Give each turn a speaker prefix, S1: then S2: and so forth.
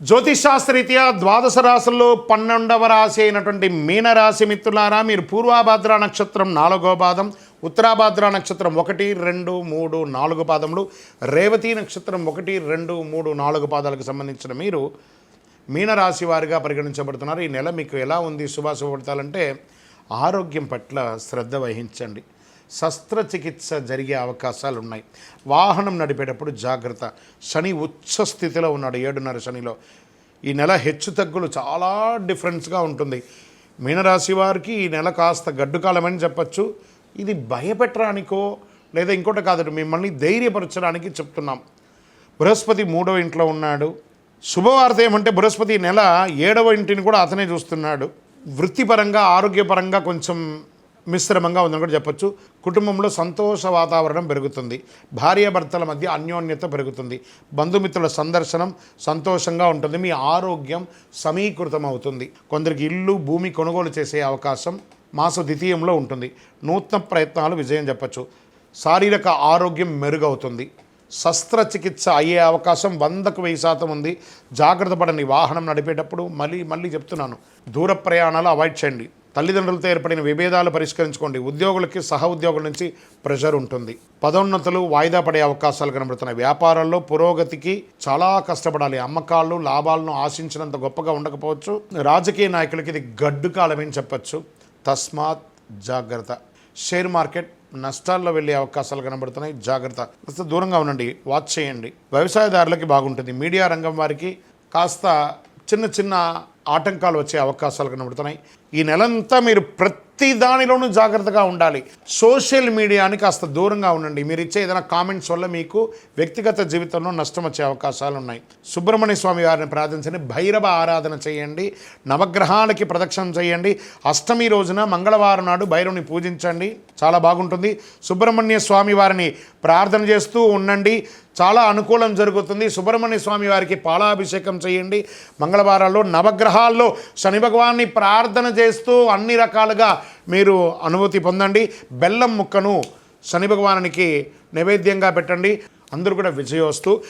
S1: జ్యోతిషాస్త్రరీత్యా ద్వాదశ రాశుల్లో 12వ రాశి అయినటువంటి మీనరాశి మిత్రులారా, మీరు పూర్వాభాద్ర నక్షత్రం 4వ పాదం, ఉత్తరాభాద్ర నక్షత్రం 1, 2, 3, 4 పాదములు, రేవతి నక్షత్రం 1, 2, 3, 4 పాదాలకు సంబంధించిన మీరు మీనరాశి వారిగా పరిగణించబడుతున్నారు. ఈ నెల మీకు ఎలా ఉంది? శుభాశుభ ఫలితాలంటే ఆరోగ్యం పట్ల శ్రద్ధ వహించండి. శస్త్రచికిత్స జరిగే అవకాశాలు ఉన్నాయి. వాహనం నడిపేటప్పుడు జాగ్రత్త. శని ఉచ్చ స్థితిలో ఉన్నాడు, 7.5 శనిలో. ఈ నెల హెచ్చు తగ్గులు చాలా డిఫరెన్స్గా ఉంటుంది. మీనరాశి వారికి ఈ నెల కాస్త గడ్డు కాలమని చెప్పచ్చు. ఇది భయపెట్టడానికో లేదా ఇంకోటి కాదు, మిమ్మల్ని ధైర్యపరచడానికి చెప్తున్నాం. బృహస్పతి 3వ ఇంట్లో ఉన్నాడు. శుభవార్త ఏమంటే బృహస్పతి నెల 7వ ఇంటిని కూడా అతనే చూస్తున్నాడు. వృత్తిపరంగా ఆరోగ్యపరంగా కొంచెం మిశ్రమంగా ఉందని కూడా చెప్పచ్చు. కుటుంబంలో సంతోష వాతావరణం పెరుగుతుంది. భార్యాభర్తల మధ్య అన్యోన్యత పెరుగుతుంది. బంధుమిత్రుల సందర్శనం సంతోషంగా ఉంటుంది. మీ ఆరోగ్యం సమీకృతం అవుతుంది. కొందరికి ఇల్లు భూమి కొనుగోలు చేసే అవకాశం మాస ద్వితీయంలో ఉంటుంది. నూతన ప్రయత్నాలు విజయం చెప్పచ్చు. శారీరక ఆరోగ్యం మెరుగవుతుంది. శస్త్రచికిత్స అయ్యే అవకాశం 100కు 1000% ఉంది. జాగ్రత్త పడండి. వాహనం నడిపేటప్పుడు మళ్ళీ చెప్తున్నాను, దూర ప్రయాణాలు అవాయిడ్ చేయండి. తల్లిదండ్రులతో ఏర్పడిన విభేదాలు పరిష్కరించుకోండి. ఉద్యోగులకి సహ ఉద్యోగుల నుంచి ప్రెషర్ ఉంటుంది. పదోన్నతులు వాయిదా పడే అవకాశాలు కనబడుతున్నాయి. వ్యాపారాల్లో పురోగతికి చాలా కష్టపడాలి. అమ్మకాలు లాభాలను ఆశించినంత గొప్పగా ఉండకపోవచ్చు. రాజకీయ నాయకులకి ఇది గడ్డు కాలమని చెప్పచ్చు. తస్మాత్ జాగ్రత్త. షేర్ మార్కెట్ నష్టాల్లో వెళ్ళే అవకాశాలు కనబడుతున్నాయి. జాగ్రత్త. కాస్త దూరంగా ఉండండి, వాచ్ చేయండి. వ్యవసాయదారులకి బాగుంటుంది. మీడియా రంగం వారికి కాస్త చిన్న ఆటంకాలు వచ్చే అవకాశాలు కనబడుతున్నాయి. ఈ నెలంతా మీరు ప్రతి దానిలోనూ జాగ్రత్తగా ఉండాలి. సోషల్ మీడియాని కాస్త దూరంగా ఉండండి. మీరు ఇచ్చే ఏదైనా కామెంట్స్ వల్ల మీకు వ్యక్తిగత జీవితంలో నష్టం వచ్చే అవకాశాలు ఉన్నాయి. సుబ్రహ్మణ్య స్వామి వారిని ప్రార్థించండి. భైరవ ఆరాధన చేయండి. నవగ్రహాలకి ప్రదక్షిణం చేయండి. అష్టమి రోజున మంగళవారం నాడు భైరవుని పూజించండి. చాలా బాగుంటుంది. సుబ్రహ్మణ్య స్వామి వారిని ప్రార్థన చేస్తూ ఉండండి. చాలా అనుకూలం జరుగుతుంది. సుబ్రహ్మణ్య స్వామి వారికి పాలాభిషేకం చేయండి. మంగళవారాల్లో నవగ్రహాల్లో శని భగవాన్ని ప్రార్థన చేస్తూ అన్ని రకాలుగా మీరు అనుభూతి పొందండి. బెల్లం ముక్కను శని భగవానునికి నైవేద్యంగా పెట్టండి. అందరూ కూడా విజయోస్తు.